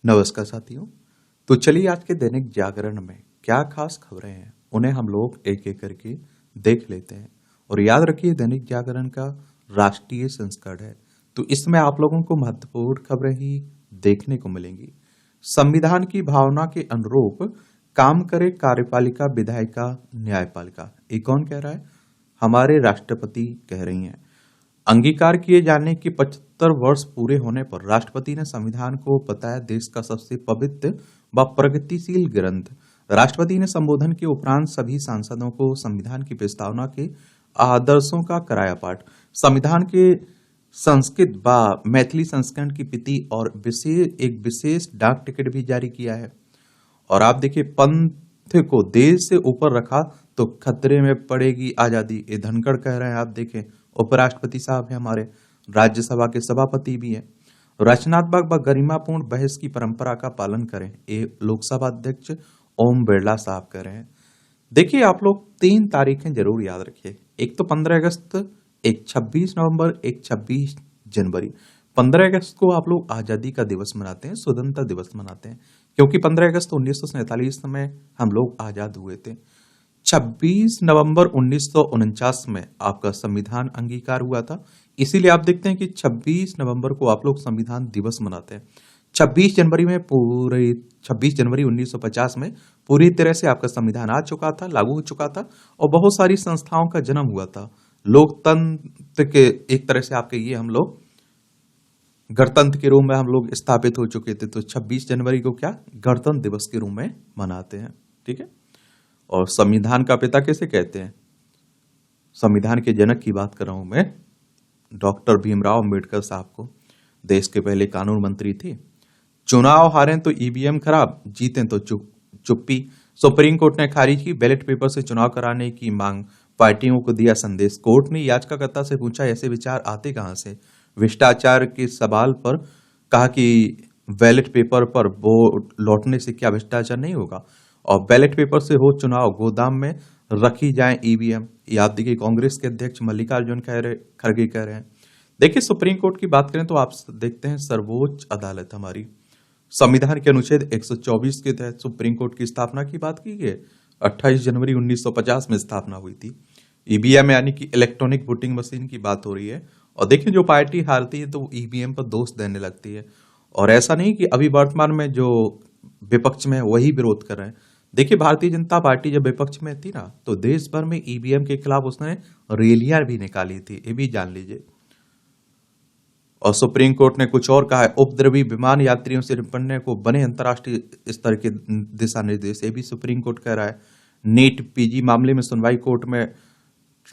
नमस्कार साथियों। तो चलिए आज के दैनिक जागरण में क्या खास खबरें हैं उन्हें हम लोग एक एक करके देख लेते हैं। और याद रखिए दैनिक जागरण का राष्ट्रीय संस्करण है, तो इसमें आप लोगों को महत्वपूर्ण खबरें ही देखने को मिलेंगी। संविधान की भावना के अनुरूप काम करे कार्यपालिका, विधायिका, न्यायपालिका। ये कौन कह रहा है? हमारे राष्ट्रपति कह रही हैं। अंगीकार किए जाने के 75 वर्ष पूरे होने पर राष्ट्रपति ने संविधान को बताया देश का सबसे पवित्र व प्रगतिशील ग्रंथ। राष्ट्रपति ने संबोधन के उपरांत सभी सांसदों को संविधान की प्रस्तावना के आदर्शों का कराया पाठ। संविधान के संस्कृत व मैथिली संस्करण की प्रति और एक विशेष डाक टिकट भी जारी किया है। और आप देखिए, पंथ को देश से ऊपर रखा तो खतरे में पड़ेगी आजादी, ये धनखड़ कह रहे हैं। आप देखें, उपराष्ट्रपति साहब है, हमारे राज्यसभा के सभापति भी हैं। रचनात्मक व गरिमापूर्ण बहस की परंपरा का पालन करें, ये लोकसभा अध्यक्ष ओम बिरला साहब कह रहे हैं। देखिए, आप लोग 3 तारीखें जरूर याद रखिए। एक तो 15 अगस्त, एक 26 नवंबर, एक 26 जनवरी। 15 अगस्त को आप लोग आजादी का दिवस मनाते हैं, स्वतंत्रता दिवस मनाते हैं, क्योंकि 15 अगस्त 1947 में हम लोग आजाद हुए थे। 26 नवंबर 1949 में आपका संविधान अंगीकार हुआ था, इसीलिए आप देखते हैं कि 26 नवंबर को आप लोग संविधान दिवस मनाते हैं। 26 जनवरी में पूरे 26 जनवरी 1950 में पूरी तरह से आपका संविधान आ चुका था, लागू हो चुका था, और बहुत सारी संस्थाओं का जन्म हुआ था। लोकतंत्र के एक तरह से आपके ये हम लोग गणतंत्र के रूप में हम लोग स्थापित हो चुके थे। तो 26 जनवरी को क्या गणतंत्र दिवस के रूप में मनाते हैं, ठीक है। और संविधान का पिता कैसे कहते हैं? संविधान के जनक की बात कर रहा हूं मैं, डॉक्टर भीमराव अंबेडकर साहब को। देश के पहले कानून मंत्री थे। चुनाव हारें तो ईवीएम खराब, जीतें तो चुप्पी। सुप्रीम कोर्ट ने खारिज की बैलेट पेपर से चुनाव कराने की मांग, पार्टियों को दिया संदेश। कोर्ट ने याचिकाकर्ता से पूछा ऐसे विचार आते कहां से? भ्रष्टाचार के सवाल पर कहा कि बैलेट पेपर पर वोट लौटने से क्या भ्रष्टाचार नहीं होगा? और बैलेट पेपर से हो चुनाव, गोदाम में रखी जाए ईवीएम। याद देखिए, कांग्रेस के अध्यक्ष मल्लिकार्जुन खड़गे कह रहे हैं। देखिए, सुप्रीम कोर्ट की बात करें तो आप देखते हैं सर्वोच्च अदालत हमारी संविधान के अनुच्छेद 124 के तहत सुप्रीम कोर्ट की स्थापना की बात की गई। 28 जनवरी 1950 में स्थापना हुई थी। ईवीएम यानी कि इलेक्ट्रॉनिक वोटिंग मशीन की बात हो रही है। और देखिए, जो पार्टी हारती है तो ईवीएम पर दोष देने लगती है। और ऐसा नहीं कि अभी वर्तमान में जो विपक्ष में है वही विरोध कर रहे हैं। देखिए, भारतीय जनता पार्टी जब विपक्ष में थी ना, तो देश भर में ईवीएम के खिलाफ उसने रैलियां भी निकाली थी, ये भी जान लीजिए। और सुप्रीम कोर्ट ने कुछ और कहा है, उपद्रवी विमान यात्रियों से निपटने को बने अंतर्राष्ट्रीय स्तर के दिशा निर्देश, ये भी सुप्रीम कोर्ट कह रहा है। नीट पीजी मामले में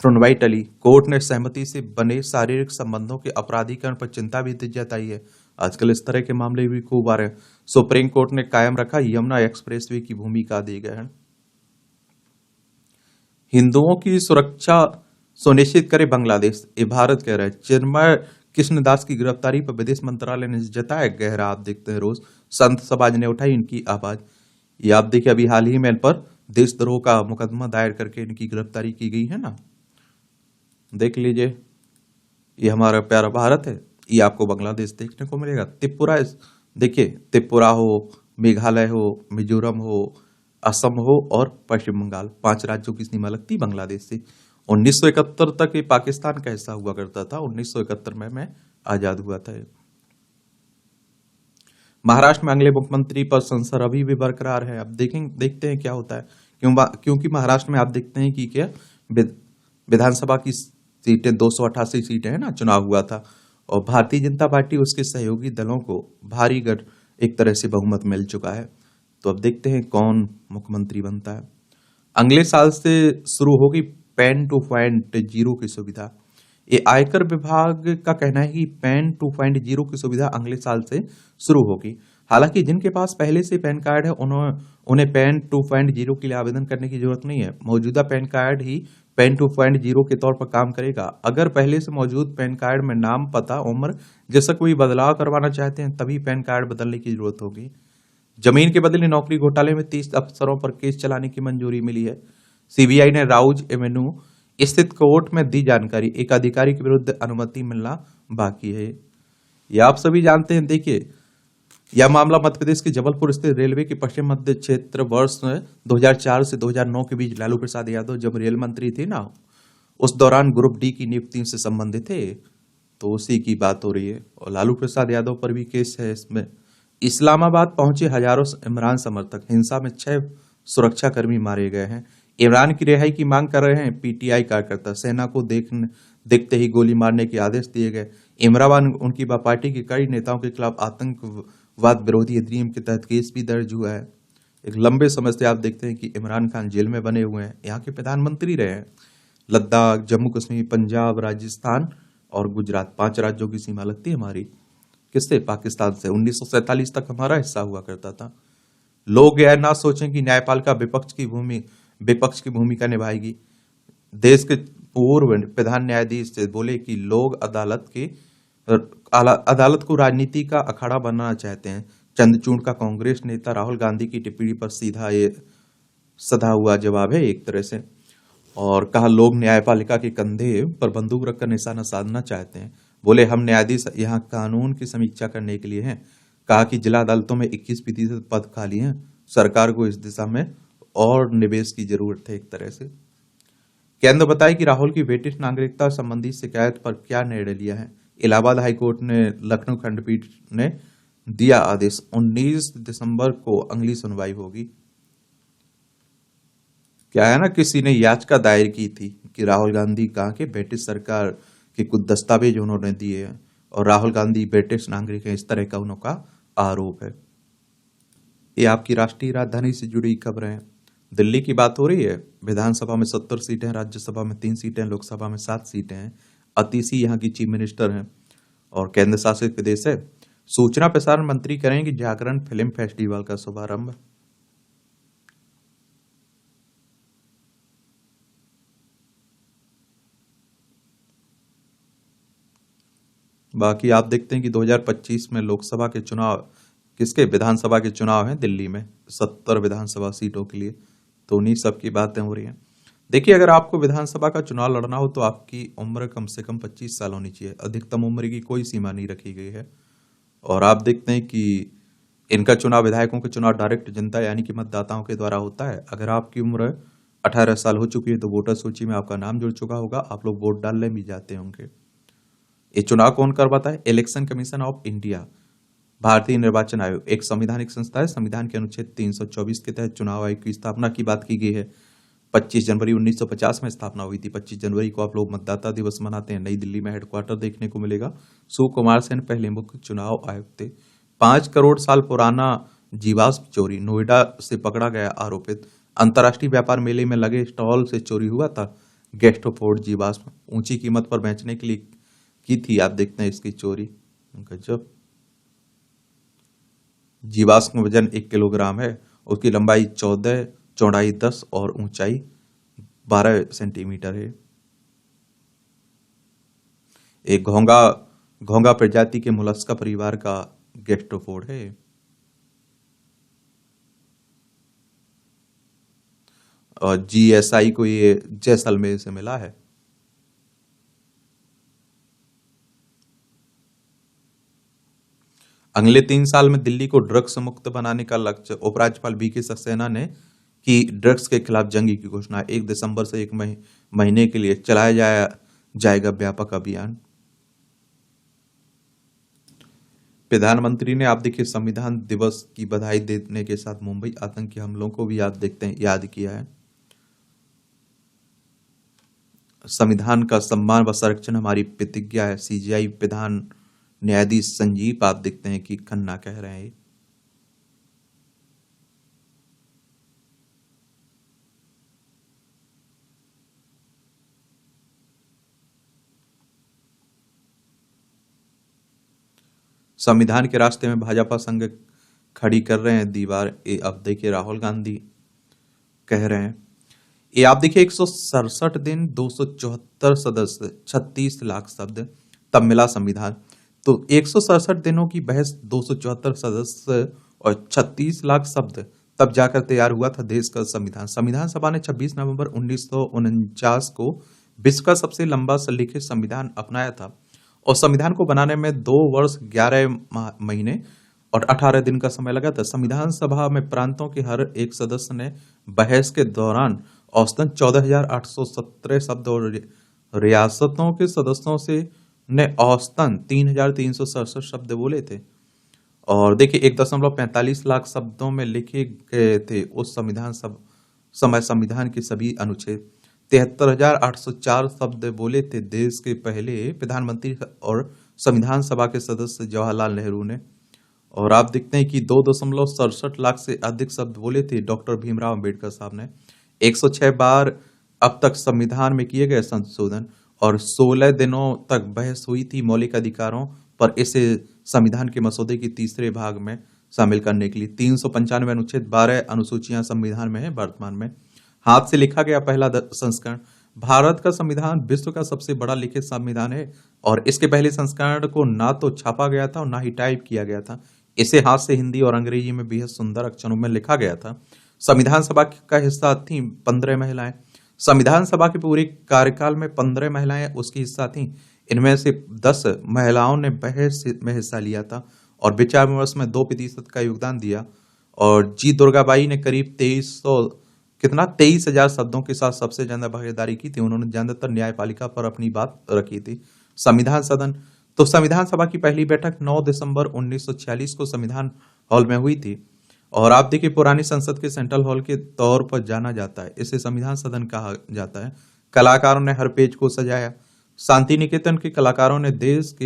सुनवाई टली। कोर्ट ने सहमति से बने शारीरिक संबंधों के अपराधीकरण पर चिंता भी जताई है। आजकल इस तरह के मामले भी खूब आ रहे हैं। सुप्रीम कोर्ट ने कायम रखा यमुना एक्सप्रेसवे की भूमिका दी गई है। हिंदुओं की सुरक्षा सुनिश्चित करे बांग्लादेश, ये भारत कह रहा है। चिन्मय कृष्णदास की गिरफ्तारी पर विदेश मंत्रालय ने जताया गहरा, आप देखते हैं रोज संत समाज ने उठाई इनकी आवाज। ये आप देखिए, अभी हाल ही में इन पर देशद्रोह का मुकदमा दायर करके इनकी गिरफ्तारी की गई है ना। देख लीजिए, ये हमारा प्यारा भारत है, ये आपको बांग्लादेश देखने को मिलेगा। त्रिपुरा, देखिए त्रिपुरा हो, मेघालय हो, मिजोरम हो, असम हो और पश्चिम बंगाल, 5 राज्यों की सीमा लगती बांग्लादेश से। 1971 तक ये पाकिस्तान का हिस्सा हुआ करता था। 1971 में आजाद हुआ था। महाराष्ट्र में अगले मुख्यमंत्री पर संशय अभी भी बरकरार है। अब देखते हैं क्या होता है, क्योंकि महाराष्ट्र में आप देखते हैं कि क्या विधानसभा की सीटें 288 सीटें हैं ना, चुनाव हुआ था। और भारतीय जनता पार्टी उसके सहयोगी दलों को भारी एक तरह से बहुमत मिल चुका है। तो अब देखते हैं कौन मुख्यमंत्री बनता है। अगले साल से शुरू होगी पैन टू पॉइंट जीरो की सुविधा। ये आयकर विभाग का कहना है कि पैन टू पॉइंट जीरो की सुविधा अगले साल से शुरू होगी। हालांकि जिनके पास पहले से पैन कार्ड है उन्हें पैन टू पॉइंट जीरो के लिए आवेदन करने की जरूरत नहीं है। मौजूदा पैन कार्ड ही पैन टू पॉइंट जीरो के तौर पर काम करेगा। अगर पहले से मौजूद पैन कार्ड में नाम, पता, उम्र जैसा कोई बदलाव करवाना चाहते हैं तभी पैन कार्ड बदलने की जरूरत होगी। जमीन के बदले नौकरी घोटाले में 30 अफसरों पर केस चलाने की मंजूरी मिली है। सीबीआई ने राउज एवेन्यू स्थित कोर्ट में दी जानकारी, एक अधिकारी के विरुद्ध अनुमति मिलना बाकी है। ये आप सभी जानते हैं। देखिए, यह मामला मध्य प्रदेश के जबलपुर स्थित रेलवे के पश्चिम मध्य क्षेत्र वर्ष 2004 से 2009 के बीच लालू प्रसाद यादव जब रेल मंत्री थे ना, उस दौरान ग्रुप डी की नियुक्ति से संबंधित थे। तो उसी की बात हो रही है और लालू प्रसाद यादव पर भी केस है इसमें। इस्लामाबाद पहुंचे हजारों इमरान समर्थक, हिंसा में 6 सुरक्षाकर्मी मारे गए हैं। इमरान की रिहाई की मांग कर रहे हैं पीटीआई कार्यकर्ता, सेना को देखते ही गोली मारने के आदेश दिए गए। इमरान उनकी पार्टी के कई नेताओं के खिलाफ आतंकवाद विरोधी अधिनियम के तहत केस भी दर्ज हुआ है। एक लंबे समय से आप देखते हैं कि इमरान खान जेल में बने हुए हैं, यहाँ के प्रधानमंत्री रहे हैं। लद्दाख, जम्मू कश्मीर, पंजाब, राजस्थान और गुजरात, 5 राज्यों की सीमा लगती है हमारी किससे? पाकिस्तान से। 1947 तक हमारा हिस्सा हुआ करता था। लोग यह ना सोचें कि न्यायपालिका विपक्ष की भूमिका निभाएगी। देश के पूर्व प्रधान न्यायाधीश से बोले कि लोग अदालत को राजनीति का अखाड़ा बनाना चाहते हैं। चंद्रचूड़ का कांग्रेस नेता राहुल गांधी की टिप्पणी पर सीधा ये सधा हुआ जवाब है एक तरह से। और कहा लोग न्यायपालिका के कंधे पर बंदूक रखकर निशाना साधना चाहते हैं। बोले हम न्यायाधीश यहाँ कानून की समीक्षा करने के लिए हैं। कहा कि जिला अदालतों में 21% पद खाली हैं। सरकार को इस दिशा में और निवेश की जरूरत है एक तरह से। केंद्र बताए कि राहुल की ब्रिटिश नागरिकता संबंधी शिकायत पर क्या निर्णय लिया है। इलाहाबाद हाईकोर्ट ने लखनऊ खंडपीठ ने दिया आदेश, 19 दिसंबर को अगली सुनवाई होगी। क्या है ना, किसी ने याचिका दायर की थी कि राहुल गांधी कहा कि ब्रिटिश सरकार के कुछ दस्तावेज उन्होंने दिए हैं और राहुल गांधी ब्रिटिश नागरिक है, इस तरह का उनका आरोप है। ये आपकी राष्ट्रीय राजधानी से जुड़ी खबरें हैं। दिल्ली की बात हो रही है। विधानसभा में 70 सीटें, राज्यसभा में 3 सीटें, लोकसभा में 7 सीटें हैं। अतिशी यहाँ की चीफ मिनिस्टर हैं और केंद्र शासित प्रदेश है। सूचना प्रसारण मंत्री करेंगे जागरण फिल्म फेस्टिवल का शुभारंभ। बाकी आप देखते हैं कि 2025 में लोकसभा के चुनाव, किसके? विधानसभा के चुनाव हैं दिल्ली में 70 विधानसभा सीटों के लिए। तो उन्हीं सब की बातें हो रही हैं। देखिए, अगर आपको विधानसभा का चुनाव लड़ना हो तो आपकी उम्र कम से कम 25 साल होनी चाहिए। अधिकतम उम्र की कोई सीमा नहीं रखी गई है। और आप देखते हैं कि इनका चुनाव, विधायकों के चुनाव डायरेक्ट जनता यानी कि मतदाताओं के द्वारा होता है। अगर आपकी उम्र 18 साल हो चुकी है तो वोटर सूची में आपका नाम जुड़ चुका होगा, आप लोग वोट डालने भी जाते होंगे। ये चुनाव कौन करवाता है? इलेक्शन कमीशन ऑफ इंडिया, भारतीय निर्वाचन आयोग एक संवैधानिक संस्था है। संविधान के अनुच्छेद 324 के तहत चुनाव आयोग की स्थापना की बात की गई है। 25 जनवरी 1950 में स्थापना हुई थी। 25 जनवरी को आप लोग मतदाता दिवस मनाते हैं। नई दिल्ली में हेडक्वार्टर देखने को मिलेगा। सुकुमार सेन पहले मुख्य चुनाव आयुक्त थे। 5 करोड़ साल पुराना जीवाश्म चोरी, नोएडा से पकड़ा गया आरोपित। अंतर्राष्ट्रीय व्यापार मेले में लगे स्टॉल से चोरी हुआ था गैस्ट्रोपोड जीवाश्म, ऊंची कीमत पर बेचने के लिए की थी। आप देखते हैं इसकी चोरी। गजब। जीवाश्म वजन 1 किलोग्राम है। उसकी लंबाई 14, चौड़ाई 10 और ऊंचाई 12 सेंटीमीटर है। एक घोंगा प्रजाति के मोलस्का परिवार का गैस्ट्रोपोड है। और जीएसआई को ये जैसलमेर से मिला है। अगले 3 साल में दिल्ली को ड्रग्स मुक्त बनाने का लक्ष्य। उपराज्यपाल वीके सक्सेना ने की ड्रग्स के खिलाफ जंग की घोषणा। 1 दिसंबर से 1 महीने के लिए चलाया जाएगा व्यापक अभियान। प्रधानमंत्री ने, आप देखिए, संविधान दिवस की बधाई देने के साथ मुंबई आतंकी हमलों को भी याद किया है। संविधान का सम्मान व संरक्षण हमारी प्रतिज्ञा है। सीजीआई प्रधान न्यायाधीश संजीव, आप देखते हैं कि खन्ना कह रहे हैं। संविधान के रास्ते में भाजपा संघ खड़ी कर रहे हैं दीवार। अब देखिए राहुल गांधी कह रहे हैं। ये आप देखिए 167 दिन, 274 सदस्य, 36 लाख शब्द, तब मिला संविधान। तो 167 दिनों की बहस, 274 सदस्य और 36 लाख शब्द, तब जाकर तैयार हुआ था देश का संविधान। संविधान सभा ने 26 नवंबर 1949 को विश्व का सबसे लंबा लिखित संविधान अपनाया था और संविधान को बनाने में 2 वर्ष 11 महीने और 18 दिन का समय लगा था। संविधान सभा में प्रांतों के हर एक सदस्य ने बहस के दौरान औसतन 14,817 शब्द और रियासतों के सदस्यों से ने औसतन 3,367 शब्द बोले थे। और देखिए 1.45 लाख शब्दों में लिखे गए थे उस समय संविधान के सभी अनुच्छेद। 73,804 शब्द बोले थे देश के पहले प्रधानमंत्री और संविधान सभा के सदस्य जवाहरलाल नेहरू ने। और आप देखते हैं कि 2.67 लाख से अधिक शब्द बोले थे डॉक्टर भीमराव अंबेडकर साहब ने। 106 बार अब तक संविधान में किए गए संशोधन और 16 दिनों तक बहस हुई थी मौलिक अधिकारों पर इसे संविधान के मसौदे की तीसरे भाग में शामिल करने के लिए। 395 अनुच्छेद 12 अनुसूचियां संविधान में है वर्तमान में। हाथ से लिखा गया पहला संस्करण। भारत का संविधान विश्व का सबसे बड़ा लिखित संविधान है और इसके पहले संस्करण को ना तो छापा गया था और ना ही टाइप किया गया था। इसे हाथ से हिंदी और अंग्रेजी में बेहद सुंदर अक्षरों में लिखा गया था। संविधान सभा का हिस्सा थी 15 महिलाएं। संविधान सभा के पूरे कार्यकाल में 15 महिलाएं उसकी हिस्सा थीं। इनमें से 10 महिलाओं ने बहस में हिस्सा लिया था और विचार विमर्श में 2% का योगदान दिया। और जी दुर्गाबाई ने करीब 23,000 शब्दों के साथ सबसे ज्यादा भागीदारी की थी। उन्होंने ज्यादातर न्यायपालिका पर अपनी बात रखी थी। संविधान सदन तो संविधान सभा की पहली बैठक 9 दिसंबर 1946 को संविधान हॉल में हुई थी। और आप देखिए पुरानी संसद के सेंट्रल हॉल के तौर पर जाना जाता है। इसे संविधान सदन कहा जाता है। कलाकारों ने हर पेज को सजाया। शांति निकेतन के कलाकारों ने देश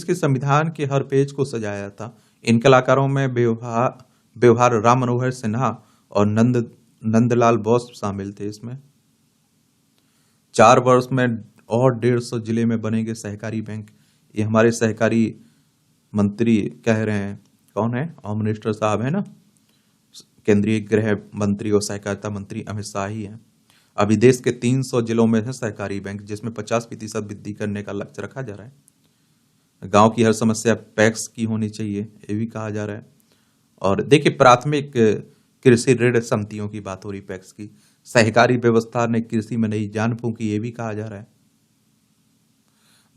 के संविधान के हर पेज को सजाया था। इन कलाकारों में व्यवहार राम मनोहर सिन्हा और नंदलाल बोस शामिल थे। इसमें 4 वर्ष में और 150 जिले में बनेंगे सहकारी बैंक। ये हमारे सहकारी मंत्री कह रहे हैं, कौन है? होम मिनिस्टर साहब है ना, केंद्रीय गृह मंत्री और सहकारिता मंत्री अमित शाह ही हैं। अभी देश के 300 जिलों में है सहकारी बैंक, जिसमें 50% वृद्धि करने का लक्ष्य रखा जा रहा है। गांव की हर समस्या पैक्स की होनी चाहिए, ये भी कहा जा रहा है। और देखिए प्राथमिक कृषि ऋण समितियों की बात हो रही, पैक्स की। सहकारी व्यवस्था ने कृषि में नई जान फूंकी, ये भी कहा जा रहा है।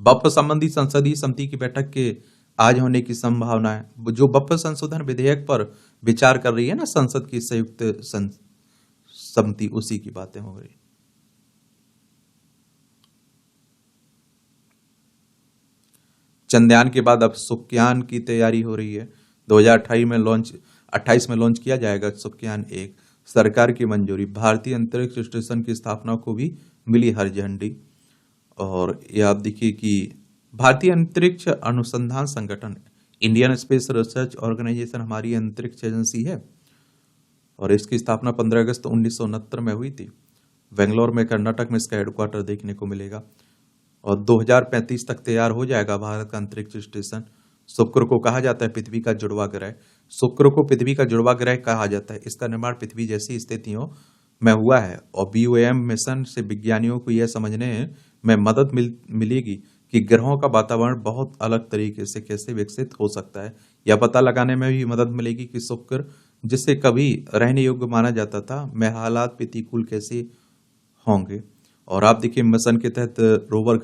बफ संबंधी संसदीय समिति की बैठक के आज होने की संभावना है। जो बफ संशोधन विधेयक पर विचार कर रही है ना संसद की संयुक्त समिति, उसी की बातें हो रही। चंद्रयान के बाद अब शुक्रयान की तैयारी हो रही है। 2028 में लॉन्च किया जाएगा शुक्रयान 1। सरकार की मंजूरी। भारतीय अंतरिक्ष स्टेशन की स्थापना को भी मिली हरी झंडी। और ये आप देखिए कि भारतीय अंतरिक्ष अनुसंधान संगठन इंडियन स्पेस रिसर्च ऑर्गेनाइजेशन हमारी अंतरिक्ष एजेंसी है और इसकी स्थापना 15 अगस्त 1969 में हुई थी। बेंगलोर में कर्नाटक में इसका हेडक्वार्टर देखने को मिलेगा और 2035 तक तैयार हो जाएगा भारत का अंतरिक्ष स्टेशन। शुक्र को कहा जाता है पृथ्वी का जुड़वा ग्रह। शुक्र को पृथ्वी का जुड़वा ग्रह कहा जाता है। इसका निर्माण पृथ्वी जैसी स्थितियों में हुआ है और BOM मिशन से विज्ञानियों को यह समझने में मदद मिलेगी कि ग्रहों का वातावरण बहुत अलग तरीके से कैसे विकसित हो सकता है। यह पता लगाने में भी मदद मिलेगी कि शुक्र जिसे कभी रहने योग्य माना जाता था में हालात प्रतिकूल कैसे होंगे। और आप देखिए मिशन के तहत रोवर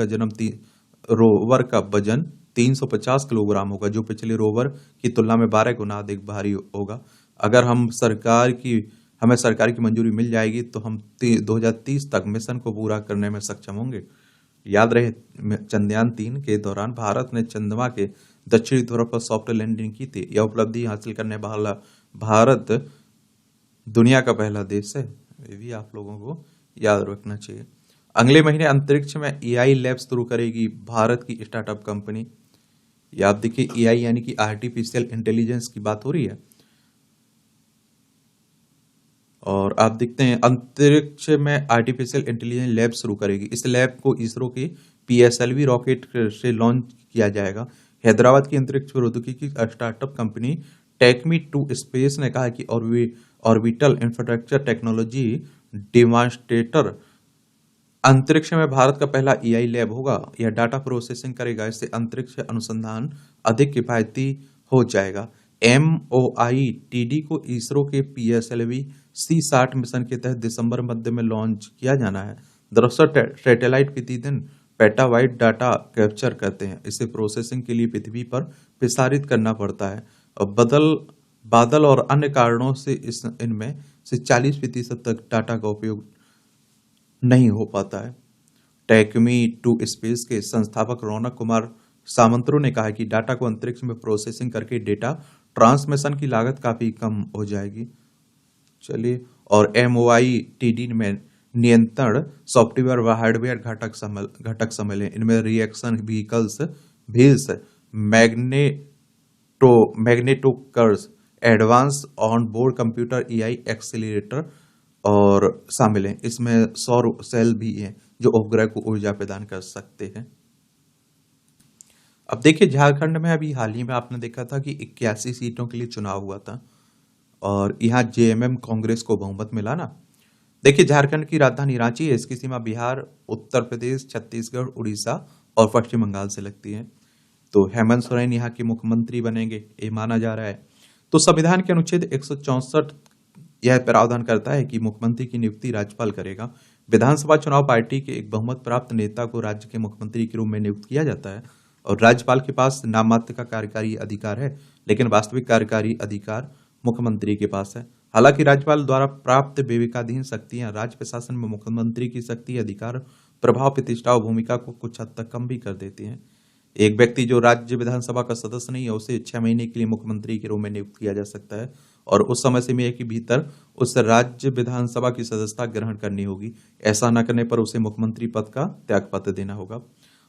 का वजन 350 किलोग्राम होगा, जो पिछले रोवर की तुलना में 12 गुना अधिक भारी होगा। अगर हमें सरकार की मंजूरी मिल जाएगी तो हम 2030 तक मिशन को पूरा करने में सक्षम होंगे। याद रहे चंद्रयान 3 के दौरान भारत ने चंद्रमा के दक्षिणी ध्रुव पर सॉफ्ट लैंडिंग की थी। यह उपलब्धि हासिल करने वाला भारत दुनिया का पहला देश है। ये भी आप लोगों को याद रखना चाहिए। अगले महीने अंतरिक्ष में AI लैब शुरू करेगी भारत की स्टार्टअप कंपनी। या आप देखिए AI यानी कि आर्टिफिशियल इंटेलिजेंस की बात हो रही है। और आप देखते हैं अंतरिक्ष में आर्टिफिशियल इंटेलिजेंस लैब शुरू करेगी। इस लैब को इसरो के PSLV रॉकेट से लॉन्च किया जाएगा। हैदराबाद की अंतरिक्ष प्रौद्योगिकी स्टार्टअप कंपनी टेकमी2 स्पेस ने कहा कि ऑर्बिटल इंफ्रास्ट्रक्चर टेक्नोलॉजी डिमॉन्स्ट्रेटर अंतरिक्ष में भारत का पहला AI लैब होगा। यह डाटा प्रोसेसिंग करेगा। इससे अंतरिक्ष अनुसंधान अधिक किफायती हो जाएगा। MOITD को इसरो के PSLV C60 मिशन के तहत दिसंबर मध्य में लॉन्च किया जाना है। दरअसल सैटेलाइट प्रतिदिन पेटाबाइट डाटा कैप्चर करते हैं। इसे प्रोसेसिंग के लिए पृथ्वी पर प्रसारित करना पड़ता है और बादल और अन्य कारणों से इनमें से 40% तक डाटा का उपयोग नहीं हो पाता है। टेकमी टू स्पेस के संस्थापक रौनक कुमार सामंतरो ने कहा कि डाटा को अंतरिक्ष में प्रोसेसिंग करके डेटा ट्रांसमिशन की लागत काफी कम हो जाएगी। चलिए, और MOITD में नियंत्रण सॉफ्टवेयर व हार्डवेयर घटक सम्मिलित हैं। इनमें reaction wheels, magnetorquers, advance on board computer, AI accelerator और शामिल हैं। इसमें सौर सेल भी हैं जो उपग्रह को ऊर्जा प्रदान कर सकते हैं। अब देखिए, झारखंड में अभी हाल ही में आपने देखा था कि 81 सीटों के लिए चुनाव हुआ था और यहाँ JMM कांग्रेस को बहुमत मिला ना। देखिए, झारखंड की राजधानी रांची है। इसकी सीमा बिहार, उत्तर प्रदेश, छत्तीसगढ़, उड़ीसा और पश्चिम बंगाल से लगती है। तो हेमंत सोरेन यहाँ के मुख्यमंत्री बनेंगे, ये माना जा रहा है। तो संविधान के अनुच्छेद 164 यह प्रावधान करता है कि मुख्यमंत्री की नियुक्ति राज्यपाल करेगा। विधानसभा चुनाव पार्टी के एक बहुमत प्राप्त नेता को राज्य के मुख्यमंत्री के रूप में नियुक्त किया जाता है और राज्यपाल के पास नाम मात्र का कार्यकारी अधिकार है, लेकिन वास्तविक कार्यकारी अधिकार मुख्यमंत्री के पास है। हालांकि राज्यपाल द्वारा प्राप्त विवेकाधीन शक्तियां राज्य प्रशासन में मुख्यमंत्री की शक्ति, अधिकार, प्रभाव, प्रतिष्ठा और भूमिका को कुछ हद तक कम भी कर देती हैं। एक व्यक्ति जो राज्य विधानसभा का सदस्य नहीं है, उसे 6 महीने के लिए मुख्यमंत्री के रूप में नियुक्त किया जा सकता है और उस समय सीमा के भीतर उस राज्य विधानसभा की सदस्यता ग्रहण करनी होगी। ऐसा न करने पर उसे मुख्यमंत्री पद का त्यागपत्र देना होगा।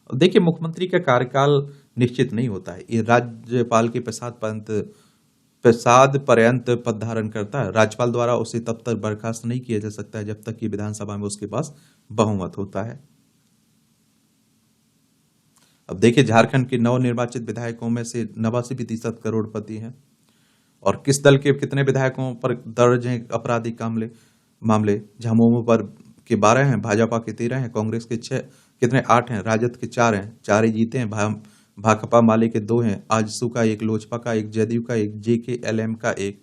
देखिए, मुख्यमंत्री का कार्यकाल निश्चित नहीं होता है, ये राज्यपाल के प्रसाद पर्यंत पद धारण करता है। राज्यपाल द्वारा उसे तब तक बर्खास्त नहीं किया जा सकता है जब तक कि विधानसभा में उसके पास बहुमत होता है। अब देखिए, झारखंड के नवनिर्वाचित विधायकों में से 89% करोड़पति हैं और किस दल के कितने विधायकों पर दर्ज हैं आपराधिक मामले। झामुमो पर के 12 हैं, भाजपा के 13 हैं, कांग्रेस के 6 8 हैं, राजद के 4 हैं, 4 ही जीते हैं, भाकपा माले के 2 हैं, आजसू का 1, लोजपा का 1, जदयू का 1, JKLM का 1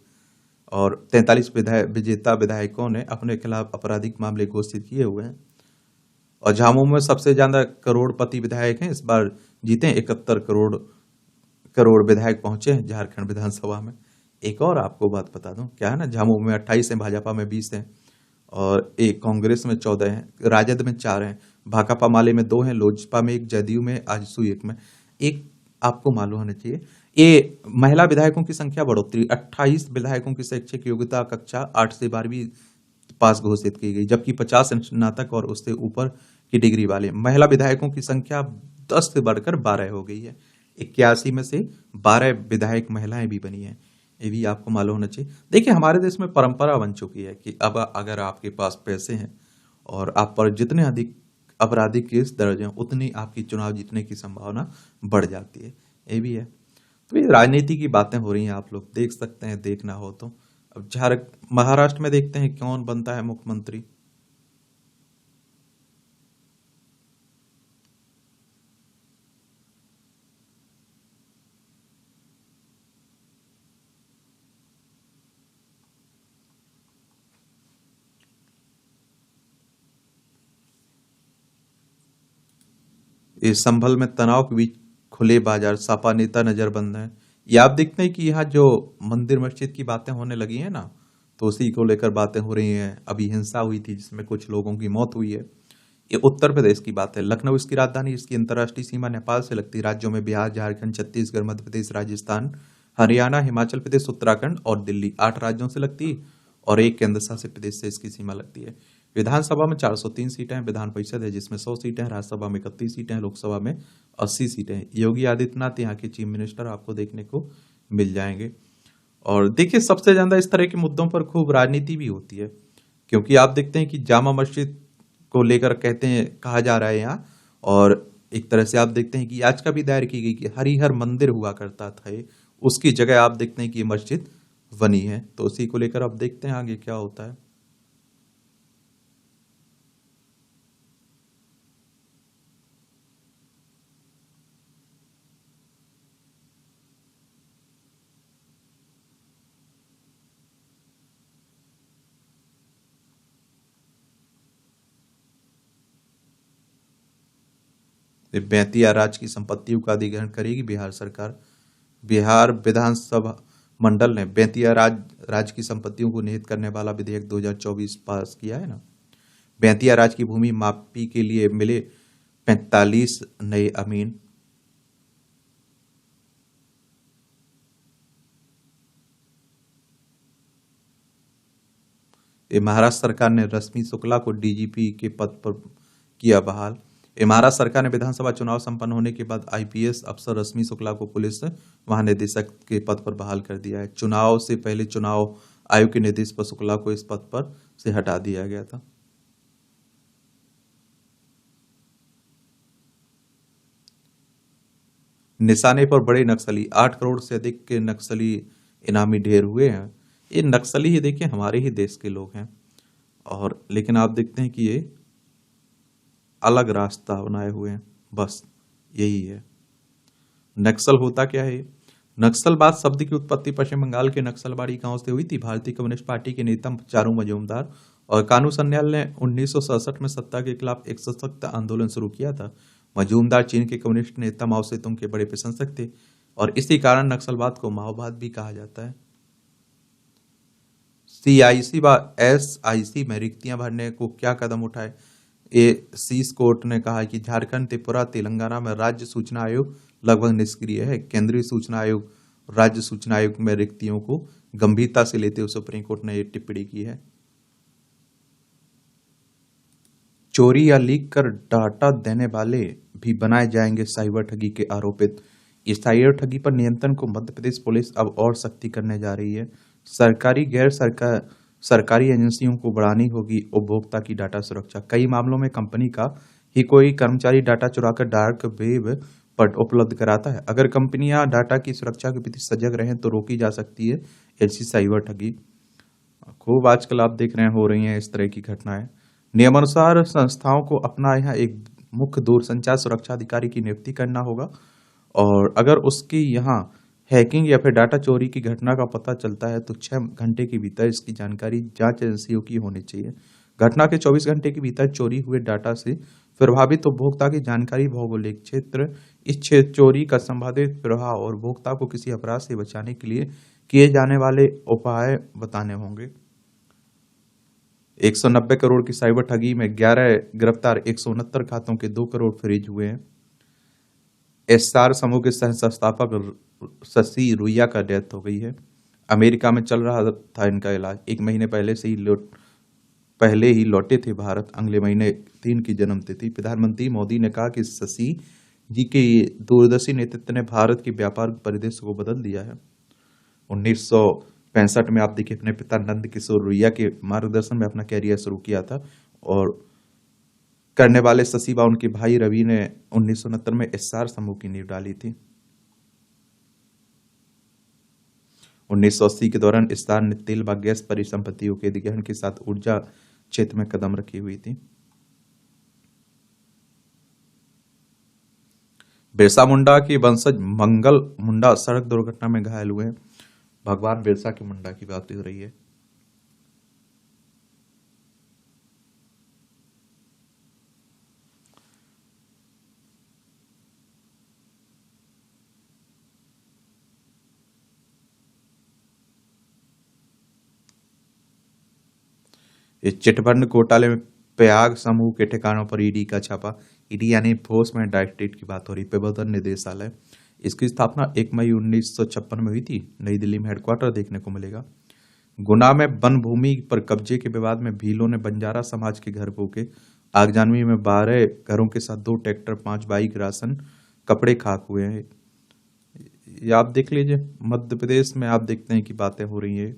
और 43 विजेता विधायकों ने अपने खिलाफ आपराधिक मामले घोषित किए हुए हैं। और झामुमो में सबसे ज्यादा करोड़पति विधायक हैं, इस बार जीते हैं, 71 करोड़ विधायक पहुंचे हैं झारखंड विधानसभा में। एक और आपको बात बता दूं, क्या है ना, झामुमो में 28 हैं, भाजपा में 20 हैं और एक कांग्रेस में 14 हैं, राजद में 4 हैं, भाकपा माले में 2 हैं, लोजपा में 1, जदयू में, आजसू 1 में। एक आपको मालूम होना चाहिए, ये महिला विधायकों की संख्या बढ़ोतरी, 28 विधायकों की शैक्षिक योग्यता कक्षा 8 से 12वीं पास घोषित की गई, जबकि 50 स्नातक और उससे ऊपर की डिग्री वाले महिला विधायकों की संख्या 10 से बढ़कर 12 हो गई है। 81 में से 12 विधायक महिलाएं भी बनी हैं, ये भी आपको मालूम होना चाहिए। देखिए, हमारे देश में परंपरा बन चुकी है कि अब अगर आपके पास पैसे हैं और आप पर जितने अधिक आपराधिक केस दर्ज हैं, उतनी आपकी चुनाव जीतने की संभावना बढ़ जाती है, ये भी है। तो ये राजनीति की बातें हो रही हैं, आप लोग देख सकते हैं, देखना हो तो। अब महाराष्ट्र में देखते हैं कौन बनता है मुख्यमंत्री। इस संभल में तनाव के बीच खुले बाजार, सपा नेता नजरबंद है। ये आप देखते हैं कि यहाँ जो मंदिर मस्जिद की बातें होने लगी हैं ना, तो उसी को लेकर बातें हो रही हैं। अभी हिंसा हुई थी जिसमें कुछ लोगों की मौत हुई है। ये उत्तर प्रदेश की बात है। लखनऊ इसकी राजधानी, इसकी अंतर्राष्ट्रीय सीमा नेपाल से लगती है। राज्यों में बिहार, झारखंड, छत्तीसगढ़, मध्य प्रदेश, राजस्थान, हरियाणा, हिमाचल प्रदेश, उत्तराखंड और दिल्ली, 8 राज्यों से लगती है और एक केंद्र शासित प्रदेश से इसकी सीमा लगती है। विधानसभा में 403 सीटें हैं, विधान परिषद है जिसमें 100 सीटें हैं, राज्यसभा में 31 सीटें हैं, लोकसभा में 80 सीटें हैं। योगी आदित्यनाथ यहाँ के चीफ मिनिस्टर आपको देखने को मिल जाएंगे। और देखिए, सबसे ज्यादा इस तरह के मुद्दों पर खूब राजनीति भी होती है, क्योंकि आप देखते हैं कि जामा मस्जिद को लेकर कहते हैं, कहा जा रहा है यहाँ, और एक तरह से आप देखते हैं कि याचिका भी दायर की गई कि हरिहर मंदिर हुआ करता था, उसकी जगह आप देखते हैं कि मस्जिद बनी है। तो उसी को लेकर आप देखते हैं आगे क्या होता है। ये बेतिया राज्य की संपत्तियों का अधिग्रहण करेगी बिहार सरकार। बिहार विधानसभा मंडल ने बेतिया राज्य की संपत्तियों को निहित करने वाला विधेयक 2024 पास किया है ना। बेतिया राज्य की भूमि मापी के लिए मिले 45 नए अमीन। ये महाराष्ट्र सरकार ने रश्मि शुक्ला को डीजीपी के पद पर किया बहाल। ये महाराष्ट्र सरकार ने विधानसभा चुनाव संपन्न होने के बाद आईपीएस अफसर रश्मि शुक्ला को पुलिस महानिदेशक के पद पर बहाल कर दिया है। चुनाव से पहले चुनाव आयोग के निर्देश पर शुक्ला को इस पद पर से हटा दिया गया था। निशाने पर बड़े नक्सली, 8 करोड़ से अधिक के नक्सली इनामी ढेर हुए हैं। ये नक्सली ही देखिए हमारे ही देश के लोग हैं, और लेकिन आप देखते हैं कि ये अलग रास्ता बनाए हुए हैं, बस यही है। नक्सल होता क्या है? नक्सलवाद शब्द की उत्पत्ति पश्चिम बंगाल के नक्सलबाड़ी गांव से हुई थी। भारतीय कम्युनिस्ट पार्टी के नेता चारू मजूमदार और कानू सन्याल ने 1967 में सत्ता के खिलाफ एक सशक्त आंदोलन शुरू किया था। मजूमदार चीन के कम्युनिस्ट नेता माओ सेतुंग के बड़े प्रशंसक थे, और इसी कारण नक्सलवाद को माओवाद भी कहा जाता है। सीआईसी व एसआईसी में रिक्तियां भरने को क्या कदम उठाए? ए शीश कोर्ट ने कहा कि झारखंड, त्रिपुरा, तेलंगाना में राज्य सूचना आयोग लगभग निष्क्रिय है। केंद्रीय सूचना आयोग, राज्य सूचना आयोग में रिक्तियों को गंभीरता से लेते हुए सुप्रीम कोर्ट ने यह टिप्पणी की है। चोरी या लीक कर डाटा देने वाले भी बनाए जाएंगे साइबर ठगी के आरोपित। इस साइबर ठगी पर नियंत्रण को मध्य प्रदेश पुलिस अब और सख्ती करने जा रही है। सरकारी गैर सरकारी एजेंसियों को बढ़ानी होगी उपभोक्ता की डाटा सुरक्षा। कई मामलों में कंपनी का ही कोई कर्मचारी डाटा चुराकर डार्क वेब पर उपलब्ध कराता है। अगर कंपनियां डाटा की सुरक्षा के प्रति सजग रहें तो रोकी जा सकती है ऐसी साइबर ठगी। खूब आजकल आप देख रहे हैं हो रही हैं इस तरह की घटनाएं। नियमानुसार संस्थाओं को अपना यहाँ एक मुख्य दूरसंचार सुरक्षा अधिकारी की नियुक्ति करना होगा, और अगर उसकी यहाँ हैकिंग या फिर डाटा चोरी की घटना का पता चलता है तो 6 घंटे के भीतर इसकी जानकारी जांच एजेंसियों की होनी चाहिए। घटना के 24 घंटे के भीतर चोरी हुए डाटा से प्रभावित उपभोक्ता की जानकारी, भौगोलिक क्षेत्र, इस चोरी का संभावित प्रभाव और उपभोक्ता को किसी अपराध से बचाने के लिए किए जाने वाले उपाय बताने होंगे। 190 करोड़ की साइबर ठगी में 11 गिरफ्तार, 169 खातों के 2 करोड़ फ्रीज हुए हैं। एस्सार समूह के सह संस्थापक शशि रुइया का डेथ हो गई है। अमेरिका में चल रहा था इनका इलाज। 1 महीने पहले ही लौटे थे भारत। अगले महीने 3 की जन्मतिथि। प्रधानमंत्री मोदी ने कहा कि शशि जी के दूरदर्शी नेतृत्व ने भारत के व्यापार परिदृश्य को बदल दिया है। 1965 में आप देखिए अपने पिता नंद किशोर रुइया के मार्गदर्शन में अपना कैरियर शुरू किया था, और करने वाले शशि व उनके भाई रवि ने 1969 में एस्सार समूह की नींव डाली थी। 1980 के दौरान एस्सार ने तेल व गैस परिसंपत्तियों के अधिग्रहण के साथ ऊर्जा क्षेत्र में कदम रखी हुई थी। बिरसा मुंडा के वंशज मंगल मुंडा सड़क दुर्घटना में घायल हुए हैं। भगवान बिरसा के मुंडा की बात हो रही है। इस चिटफंड घोटाले में प्रयाग समूह के ठिकानों पर ईडी का छापा। ईडी यानी एनफोर्समेंट डायरेक्टरेट की बात हो रही। प्रवर्तन निदेशालय, इसकी स्थापना 1 मई 1956 में हुई थी। नई दिल्ली में हेडक्वार्टर देखने को मिलेगा। गुना में वन भूमि पर कब्जे के विवाद में भीलों ने बंजारा समाज के घर फूके। आगजनवी में 12 घरों के साथ 2 ट्रैक्टर, 5 बाइक, राशन, कपड़े खाक हुए हैं। ये आप देख लीजिए, मध्य प्रदेश में आप देखते हैं कि बातें हो रही है।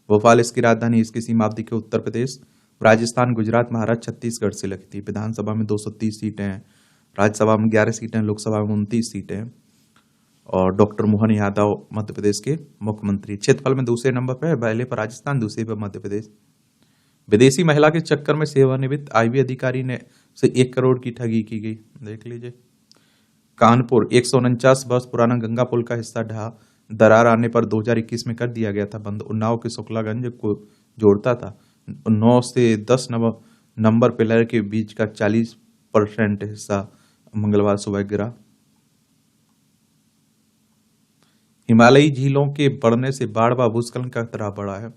भोपाल इसकी राजधानी, इसकी सीमा आप देखिए उत्तर प्रदेश, राजस्थान, गुजरात, महाराष्ट्र, छत्तीसगढ़ से लगती है। विधानसभा में 230 सीटें हैं, राज्यसभा में 11 सीटें, लोकसभा में 29 सीटें हैं। और डॉक्टर मोहन यादव मध्य प्रदेश के मुख्यमंत्री। क्षेत्रफल में दूसरे नंबर पर है, पहले पर राजस्थान, दूसरे पर मध्य प्रदेश। विदेशी महिला के चक्कर में सेवानिवृत्त आईबी अधिकारी ने से 1 करोड़ की ठगी की गई। देख लीजिए। कानपुर 149 वर्ष पुराना गंगा पुल का हिस्सा ढहा, दरार आने पर 2021 में कर दिया गया था बंद। उन्नाव के शुक्लागंज को जोड़ता था। 9 से 10 नंबर पिलर के बीच का 40% हिस्सा मंगलवार सुबह गिरा। हिमालयी झीलों के बढ़ने से बाढ़ व भूस्खलन का खतरा बढ़ा है।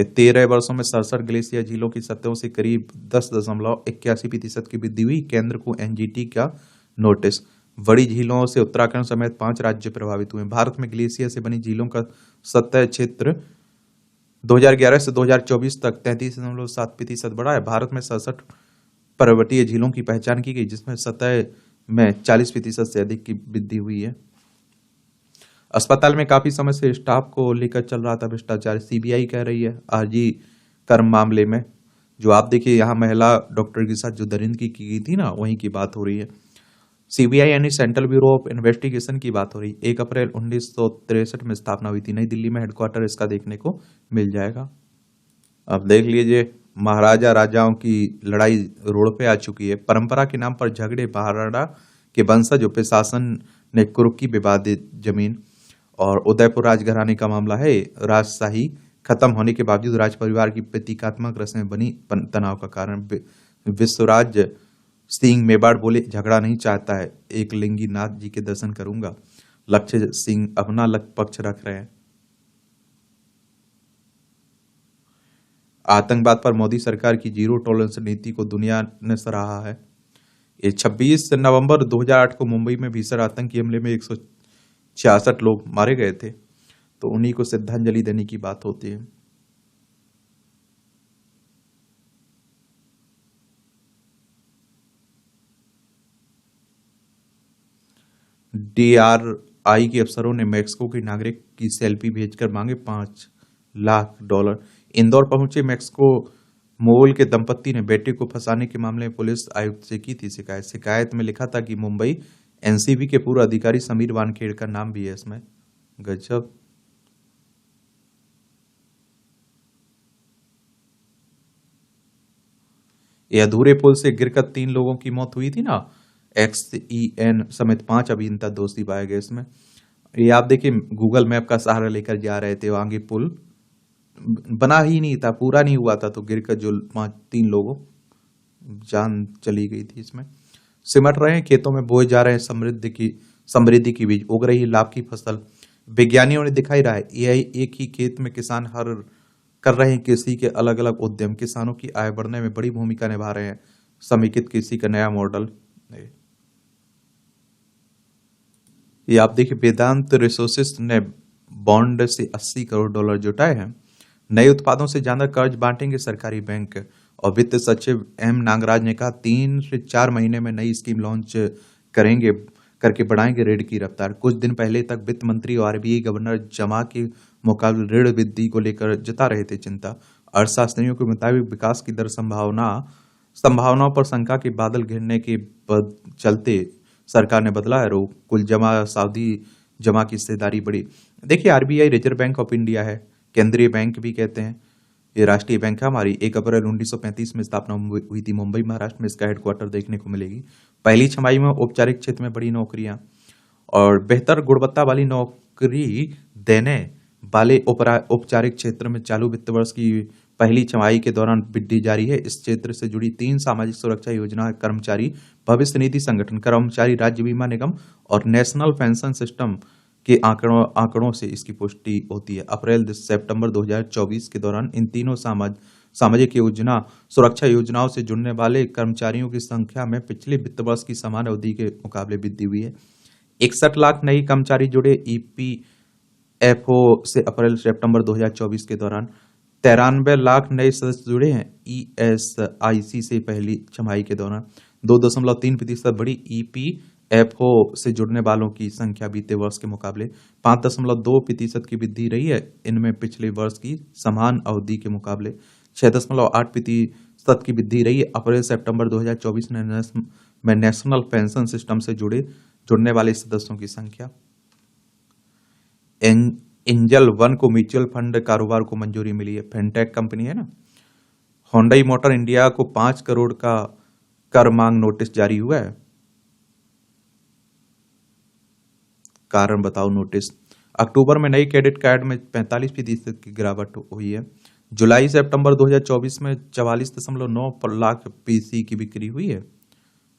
13 वर्षों में 67 ग्लेशियर झीलों की सतहों से करीब 10.81% की वृद्धि हुई। केंद्र को एनजीटी का नोटिस। बड़ी झीलों से उत्तराखंड समेत 5 राज्य प्रभावित हुए। भारत में ग्लेशियर से बनी झीलों का सतह क्षेत्र 2011 से 2024 तक 33.7% बढ़ा है। भारत में 67 पर्वतीय झीलों की पहचान की गई, जिसमें सतह में 40% से अधिक की वृद्धि हुई है। अस्पताल में काफी समय से स्टाफ को लेकर चल रहा था भ्रष्टाचार। सीबीआई कह रही है आरजी कर्म मामले में, जो आप देखिए यहाँ महिला डॉक्टर के साथ जो दरिंदगी की गई थी ना, वहीं की बात हो रही है। सीबीआई यानी सेंट्रल ब्यूरो ऑफ इन्वेस्टिगेशन की बात हो रही है। 1 अप्रैल 1963 में स्थापना हुई थी। नई दिल्ली में हेडक्वार्टर इसका देखने को मिल जाएगा। अब देख लीजिए, महाराजा राजाओं की लड़ाई रोड पे आ चुकी है। परंपरा के नाम पर झगड़े। महाराणा के वंशज प्रशासन ने कुर्की विवादित जमीन। और उदयपुर राजघराने का मामला है। राजशाही खत्म होने के बावजूद राज परिवार की प्रतीकात्मक रस्में बनी तनाव का कारण। विश्वराज सिंह मेवाड़ बोले, झगड़ा नहीं चाहता है, एक लिंगी नाथ जी के दर्शन करूंगा। लक्ष्य सिंह अपना पक्ष रख रहे हैं। आतंकवाद पर मोदी सरकार की जीरो टॉलरेंस नीति को दुनिया ने सराहा है। ये 26 नवंबर 2008 को मुंबई में भीषण आतंकी हमले में 166 लोग मारे गए थे, तो उन्हीं को श्रद्धांजलि देने की बात होती है। डीआरआई के अफसरों ने मैक्सिको के नागरिक की सेल्फी भेजकर मांगे $5 लाख। इंदौर पहुंचे मैक्सिको मूल के दंपत्ति ने बेटे को फंसाने के मामले में पुलिस आयुक्त से की थी शिकायत। शिकायत में लिखा था कि मुंबई एनसीबी के पूर्व अधिकारी समीर वानखेड़ का नाम भी है इसमें। गजब। ये अधूरे पुल से गिरकर 3 लोगों की मौत हुई थी ना। XEN समेत 5 अभियंता दोषी पाए गए इसमें। ये आप देखिए, गूगल मैप का सहारा लेकर जा रहे थे, आगे पुल बना ही नहीं था, पूरा नहीं हुआ था, तो गिरकर जो 3 लोगों जान चली गई थी इसमें। सिमट रहे हैं, खेतों में बोए जा रहे हैं समृद्धि की बीज, उग रही लाभ की फसल। विज्ञानियों ने दिखाई रहा है यह एक ही खेत में किसान हर कर रहे हैं कृषि के अलग अलग उद्यम। किसानों की आय बढ़ने में बड़ी भूमिका निभा रहे हैं समेकित कृषि का नया मॉडल। ये आप देखिए, वेदांत रिसोर्सेस ने बॉन्ड से $80 करोड़ जुटाए हैं। नए उत्पादों से ज्यादा कर्ज बांटेंगे सरकारी बैंक। और वित्त सचिव एम नागराज ने कहा 3 से 4 महीने में नई स्कीम लॉन्च करके बढ़ाएंगे ऋण की रफ्तार। कुछ दिन पहले तक वित्त मंत्री और आरबीआई गवर्नर जमा के मुकाबले ऋण वृद्धि को लेकर जता रहे थे चिंता। अर्थशास्त्रियों के मुताबिक विकास की दर संभावनाओं पर शंका के बादल घिरने के चलते सरकार ने बदला है रुख। कुल सावधि जमा की हिस्सेदारी बढ़ी। देखिए, RBI reserve bank of India है, केंद्रीय बैंक भी कहते हैं। ये राष्ट्रीय बैंक है हमारी। 1 अप्रैल 1935 में स्थापना हुई थी मुंबई महाराष्ट्र में। इसका हेडक्वार्टर देखने को मिलेगी। पहली छमाही में औपचारिक क्षेत्र में बड़ी नौकरियां और बेहतर गुणवत्ता वाली नौकरी देने वाले औपचारिक क्षेत्र में चालू वित्त वर्ष की पहली छमाही के दौरान वृद्धि जारी है। इस क्षेत्र से जुड़ी 3 सामाजिक सुरक्षा योजना, कर्मचारी भविष्य निधि संगठन, कर्मचारी राज्य बीमा निगम और नेशनल पेंशन सिस्टम के आंकड़ों से इसकी पुष्टि होती है। अप्रैल से सितंबर 2024 के दौरान इन तीनों सामाजिक योजना सुरक्षा योजनाओं से जुड़ने वाले कर्मचारियों की संख्या में पिछले वित्त वर्ष की समान अवधि के मुकाबले वृद्धि हुई है। 61 लाख नए कर्मचारी जुड़े ईपीएफओ से अप्रैल से सितंबर 2024 के दौरान। 93 लाख नए सदस्य जुड़े हैं ईएसआईसी से पहली छमाही के दौरान। 2.3% बढ़ी ईपीएफओ से जुड़ने वालों की संख्या बीते वर्ष के मुकाबले। 5.2% की वृद्धि रही है इनमें पिछले वर्ष की समान अवधि के मुकाबले। 6.8% की वृद्धि रही है अप्रैल से सितंबर 2024 में नेशनल पेंशन सिस्टम से जुड़ने वाले सदस्यों की संख्या। एंजल वन को म्यूचुअल फंड कारोबार को मंजूरी मिली है। फिनटेक कंपनी है ना। होंडई मोटर इंडिया को 5 करोड़ का कर मांग नोटिस जारी हुआ है। कारण बताओ नोटिस। अक्टूबर में नई क्रेडिट कार्ड में 45% की गिरावट हुई है। जुलाई से सितंबर 2024 में 44.9 लाख पीसी की बिक्री हुई है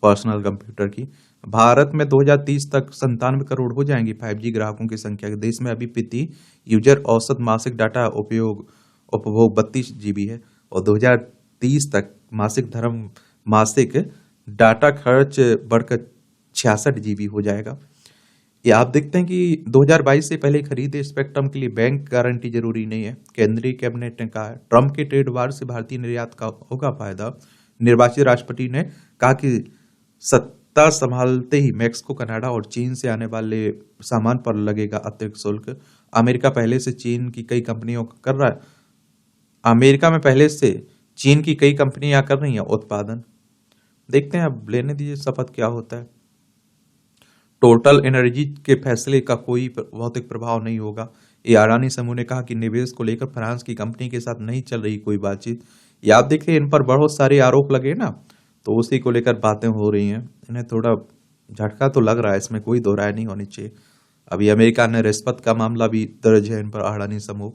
पर्सनल कंप्यूटर की। भारत में 2030 तक 97 करोड़ हो जाएंगी 5G ग्राहकों की संख्या। देश में अभी प्रति यूजर औसत मासिक डाटा उपभोग 32 GB है और 2030 तक मासिक डाटा खर्च बढ़कर 66 GB हो जाएगा। ये आप देखते हैं कि 2022 से पहले खरीदे स्पेक्ट्रम के लिए बैंक गारंटी जरूरी नहीं है। केंद्रीय कैबिनेट ने कहा है ट्रंप के ट्रेड वार से भारतीय निर्यात का होगा फायदा। निर्वाचित राष्ट्रपति ने कहा कि सत्ता संभालते ही मैक्सिको, कनाडा और चीन से आने वाले सामान पर लगेगा अतिरिक्त शुल्क। अमेरिका पहले से चीन की कई कंपनियों का कर रहा है अमेरिका में पहले से चीन की कई कंपनियां कर रही हैं उत्पादन। देखते हैं अब लेने दीजिए शपथ क्या होता है। टोटल एनर्जी के फैसले का कोई भौतिक प्रभाव नहीं होगा। ये अडानी समूह ने कहा कि निवेश को लेकर फ्रांस की कंपनी के साथ नहीं चल रही कोई बातचीत। ये आप देखिए इन पर बहुत सारे आरोप लगे ना, तो उसी को लेकर बातें हो रही हैं। इन्हें थोड़ा झटका तो लग रहा है, इसमें कोई दो राय नहीं होनी चाहिए। अभी अमेरिका ने रिश्वत का मामला भी दर्ज है इन पर अडानी समूह।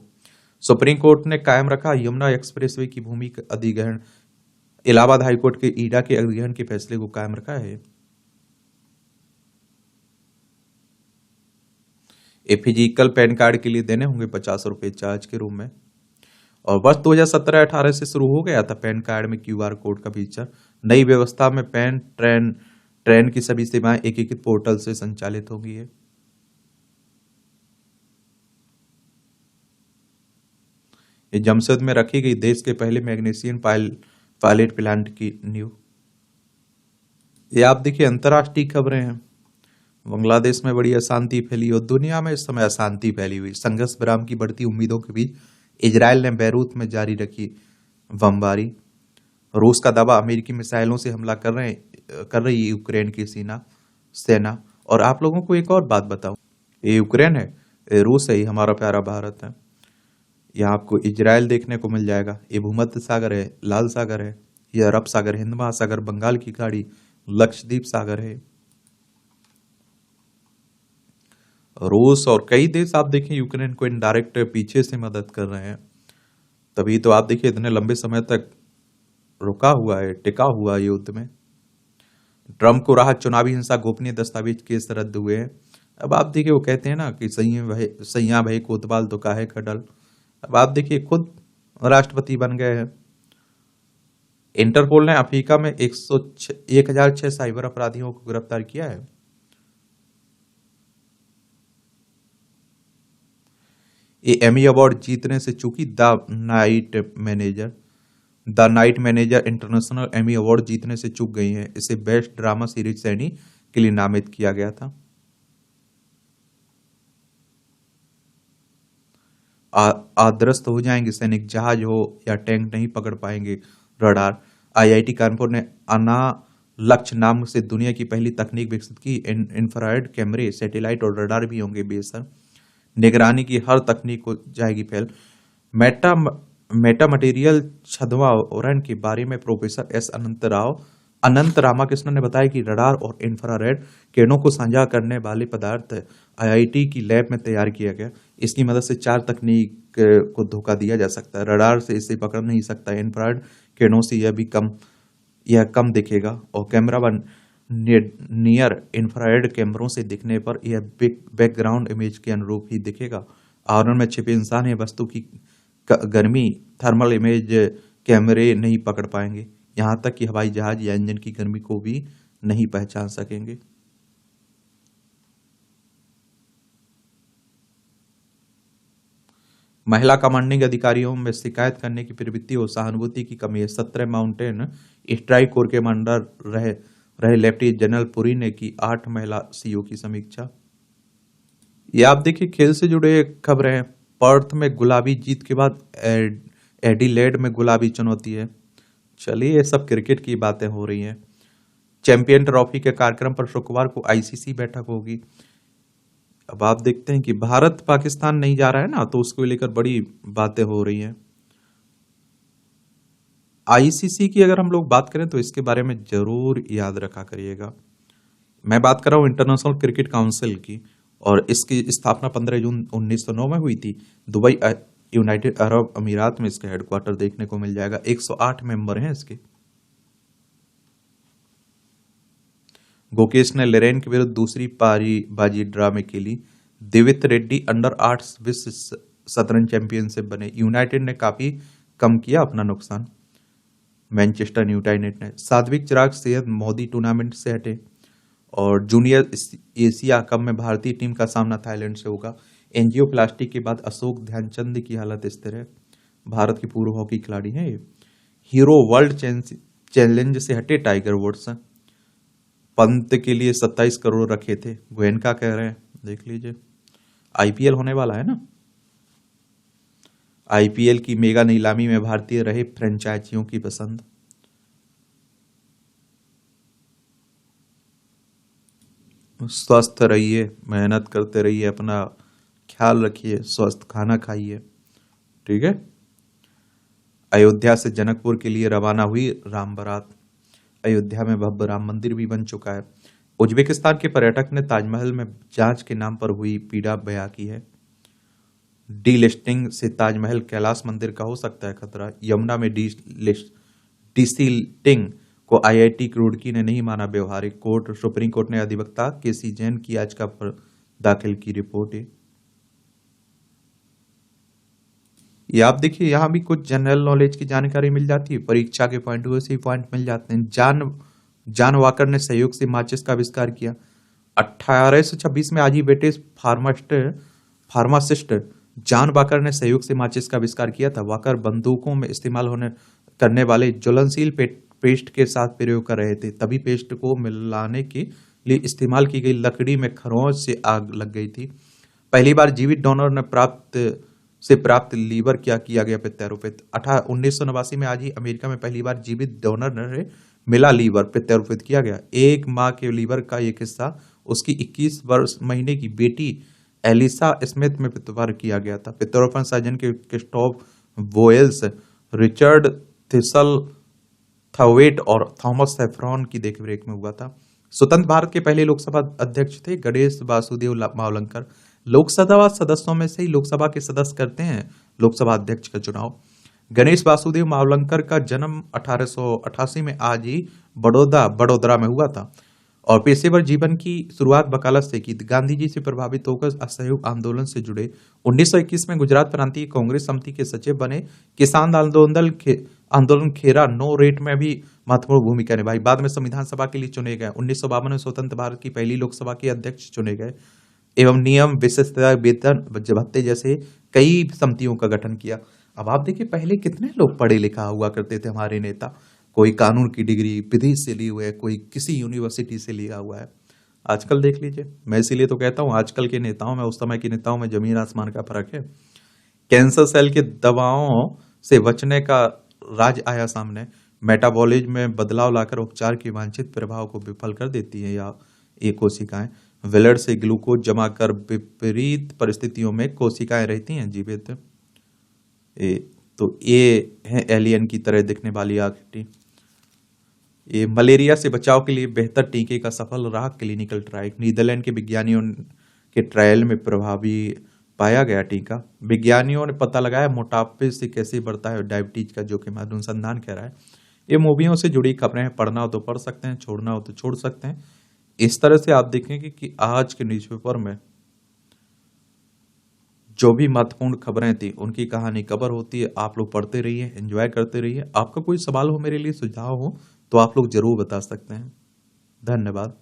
सुप्रीम कोर्ट ने कायम रखा यमुना एक्सप्रेसवे की भूमि अधिग्रहण। इलाहाबाद हाईकोर्ट के ईडा के अधिग्रहण के फैसले को कायम रखा है। ए फिजिकल पैन कार्ड के लिए देने होंगे 50 रुपए चार्ज के रूप में। और वर्ष 2017-18 से शुरू हो गया था पैन कार्ड में QR कोड का फीचर। नई व्यवस्था में ट्रेन की सभी सेवाएं एकीकृत पोर्टल से संचालित होंगी। ये जमशेद में रखी गई देश के पहले मैग्नीशियम पायलट प्लांट की नींव। ये आप देखिए अंतर्राष्ट्रीय खबरें हैं। बांग्लादेश में बड़ी अशांति फैली और दुनिया में इस समय अशांति फैली हुई। संघर्ष विराम की बढ़ती उम्मीदों के बीच इजरायल ने बैरूत में जारी रखी बमबारी। रूस का दावा अमेरिकी मिसाइलों से हमला कर रही यूक्रेन की सेना। और आप लोगों को एक और बात बताऊं, ये यूक्रेन है, ये रूस है, ये हमारा प्यारा भारत है। यहाँ आपको इजरायल देखने को मिल जाएगा। ये भूमध्य सागर है, लाल सागर है, ये अरब सागर, हिंद महासागर, बंगाल की खाड़ी, लक्षद्वीप सागर है। रूस और कई देश आप देखें यूक्रेन को इनडायरेक्ट पीछे से मदद कर रहे हैं। तभी तो आप देखिए इतने लंबे समय तक रुका हुआ है, टिका हुआ है युद्ध में। ट्रंप को राहत, चुनावी हिंसा, गोपनीय दस्तावेज केस रद्द हुए हैं। अब आप देखिए वो कहते हैं ना कि सैया भय कोतवाल तो काहे खडल। अब आप देखिए खुद राष्ट्रपति बन गए हैं। इंटरपोल ने अफ्रीका में 1006 साइबर अपराधियों को गिरफ्तार किया है। ये एमी अवार्ड जीतने से चूकी the night manager international Emmy award जीतने से चूक गई है। इसे बेस्ट ड्रामा सीरीज श्रेणी के लिए नामित किया गया था। आध्वस्त हो जाएंगे सैनिक, जहाज हो या टैंक नहीं पकड़ पाएंगे रडार। IIT कानपुर ने अनालक्ष्य नाम से दुनिया की पहली तकनीक विकसित की। इंफ्रारेड कैमरे, सैटेलाइट और रडार भी होंगे बेसर। निगरानी की हर तकनीक को जाएगी फैल। मेटा मटेरियल छद्मावरण के बारे में प्रोफेसर S अनंत रामाकृष्णन ने बताया कि रडार और इंफ्रारेड किरणों को साझा करने वाले पदार्थ IIT की लैब में तैयार किया गया। इसकी मदद से 4 तकनीक को धोखा दिया जा सकता है। रडार से इसे पकड़ नहीं सकता है। इंफ्रारेड किरणों से यह कम दिखेगा और कैमरा नियर इंफ्रारेड कैमरों से दिखने पर यह बैकग्राउंड इमेज के अनुरूप ही दिखेगा। आवरण में छिपे इंसान या वस्तु की गर्मी थर्मल इमेज कैमरे नहीं पकड़ पाएंगे। यहां तक कि हवाई जहाज या इंजन की गर्मी को भी नहीं पहचान सकेंगे। महिला कमांडिंग अधिकारियों में शिकायत करने की प्रवृत्ति और सहानुभूति की कमी है। 17 माउंटेन स्ट्राइक कोर कमांडर रहे लेफ्टिनेंट जनरल पुरी ने की 8 महिला CO की समीक्षा। ये आप देखिए खेल से जुड़े खबरें हैं। पर्थ में गुलाबी जीत के बाद एडिलेड में गुलाबी चुनौती है। चलिए ये सब क्रिकेट की बातें हो रही हैं। चैंपियन ट्रॉफी के कार्यक्रम पर शुक्रवार को ICC बैठक होगी। अब आप देखते हैं कि भारत पाकिस्तान नहीं जा रहा है ना, तो उसको लेकर बड़ी बातें हो रही हैं। ICC की अगर हम लोग बात करें तो इसके बारे में जरूर याद रखा करिएगा। मैं बात कर रहा हूँ इंटरनेशनल क्रिकेट काउंसिल की, और इसकी स्थापना 15 जून 1909 में हुई थी। दुबई यूनाइटेड अरब अमीरात में इसका हेडक्वार्टर देखने को मिल जाएगा। 108 मेंबर हैं इसके। गुकेश ने लेरेन के विरुद्ध दूसरी पारी बाजी ड्रा में खेली। दिवित रेड्डी अंडर-8 विश्व शतरंज चैंपियनशिप बने। यूनाइटेड ने काफी कम किया अपना नुकसान। मैनचेस्टर यूनाइटेड ने। सात्विक चिराग सेहत मोदी टूर्नामेंट से हटे। और जूनियर एशिया कप में भारतीय टीम का सामना थाईलैंड से होगा। एंजियोप्लास्टी के बाद अशोक ध्यानचंद की हालत स्थिर है। भारत के पूर्व हॉकी खिलाड़ी हैं ये। हीरो वर्ल्ड चैलेंज से हटे टाइगर वुड्स। पंत के लिए 27 करोड़ रखे थे, गोयनका कह रहे हैं। देख लीजिए, आईपीएल होने वाला है ना। आईपीएल की मेगा नीलामी में भारतीय रहे फ्रेंचाइजियों की पसंद। स्वस्थ रहिए, मेहनत करते रहिए, अपना ख्याल रखिए, स्वस्थ खाना खाइए, ठीक है। अयोध्या से जनकपुर के लिए रवाना हुई राम बारात। अयोध्या में भव्य राम मंदिर भी बन चुका है। उज्बेकिस्तान के पर्यटक ने ताजमहल में जांच के नाम पर हुई पीड़ा बयां की है। डीलिस्टिंग से ताजमहल कैलाश मंदिर का हो सकता है खतरा। यमुना में डीसिल्टिंग को आईआईटी रुड़की ने नहीं माना व्यवहारिक। सुप्रीम कोर्ट ने अधिवक्ता केसी जैन की याचिका पर दाखिल की रिपोर्ट है। ये आप देखिए, यहाँ भी कुछ जनरल नॉलेज की जानकारी मिल जाती है। परीक्षा के पॉइंट हुए से पॉइंट मिल जाते हैं। जॉन वॉकर ने सहयोग से माचिस का आविष्कार किया। 1826 में आज ही ब्रिटिश फार्मासिस्ट जॉन वॉकर ने सहयोग से माचिस का आविष्कार किया था। वॉकर बंदूकों में इस्तेमाल करने वाले ज्वलनशील पेस्ट के साथ प्रयोग कर रहे थे। तभी पेस्ट को मिलाने के लिए इस्तेमाल की गई लकड़ी में खरोंच से आग लग गई थी। पहली बार जीवित डोनर ने प्राप्त लीवर क्या किया गया प्रत्यारोपित। 1989 में आज ही अमेरिका में पहली बार जीवित डोनर ने मिला लीवर प्रत्यारोपित किया गया। एक माँ के लीवर का एक हिस्सा उसकी 21 महीने की बेटी एलिसा स्मिथ में प्रत्यारोपण किया गया था। प्रत्यारोपण सर्जन के क्रिस्टोफ वोयल्स, रिचर्ड थिसल थवेट और थॉमस सेफ्रॉन की देखरेख में हुआ था। स्वतंत्र भारत के पहले लोकसभा अध्यक्ष थे गणेश वासुदेव मावलंकर। लोकसभा सदस्यों में से ही लोकसभा के सदस्य करते हैं लोकसभा अध्यक्ष का चुनाव। गणेश वासुदेव मावलंकर का जन्म 1888 में आज ही बड़ौदा में हुआ था और पेशेवर जीवन की शुरुआत वकालत से की। गांधी जी से प्रभावित होकर असहयोग आंदोलन से जुड़े। 1921 में गुजरात प्रांतीय कांग्रेस समिति के सचिव बने। किसान आंदोलन खेरा नो रेट में भी महत्वपूर्ण भूमिका निभाई। बाद में संविधान सभा के लिए चुने गए। 1952 में स्वतंत्र भारत की पहली लोकसभा के अध्यक्ष चुने गए एवं नियम विशेषता वेतन भत्ते जैसे कई समितियों का गठन किया। अब आप देखिए, पहले कितने लोग पढ़े लिखा हुआ करते थे हमारे नेता। कोई कानून की डिग्री विदेश से ली हुआ है, कोई किसी यूनिवर्सिटी से लिया हुआ है। आजकल देख लीजिए, मैं इसीलिए तो कहता हूं आजकल के नेताओं में उस समय के नेताओं में जमीन आसमान का फर्क है। कैंसर सेल के दवाओं से बचने का राज आया सामने। मेटाबॉलिज्म में बदलाव लाकर उपचार के वांछित प्रभाव को विफल कर देती है या ये कोशिकाएं। ब्लड से ग्लूकोज जमा कर विपरीत परिस्थितियों में कोशिकाएं रहती हैं जीवित। तो ये है एलियन की तरह दिखने वाली आकृति। ये मलेरिया से बचाव के लिए बेहतर टीके का सफल रहा क्लिनिकल ट्रायल। नीदरलैंड के विज्ञानियों के ट्रायल में प्रभावी पाया गया टीका। विज्ञानियों ने पता लगाया मोटापे से कैसे बढ़ता है डायबिटीज का जोखिम। अनुसंधान कह रहा है। ये मूवियों से जुड़ी खबरें हैं, पढ़ना हो तो पढ़ सकते हैं, छोड़ना हो तो छोड़ सकते हैं। इस तरह से आप देखेंगे कि आज के न्यूज़पेपर में जो भी महत्वपूर्ण खबरें थी उनकी कहानी कवर होती है। आप लोग पढ़ते रहिए, एंजॉय करते रहिए। आपका कोई सवाल हो, मेरे लिए सुझाव हो, तो आप लोग जरूर बता सकते हैं। धन्यवाद।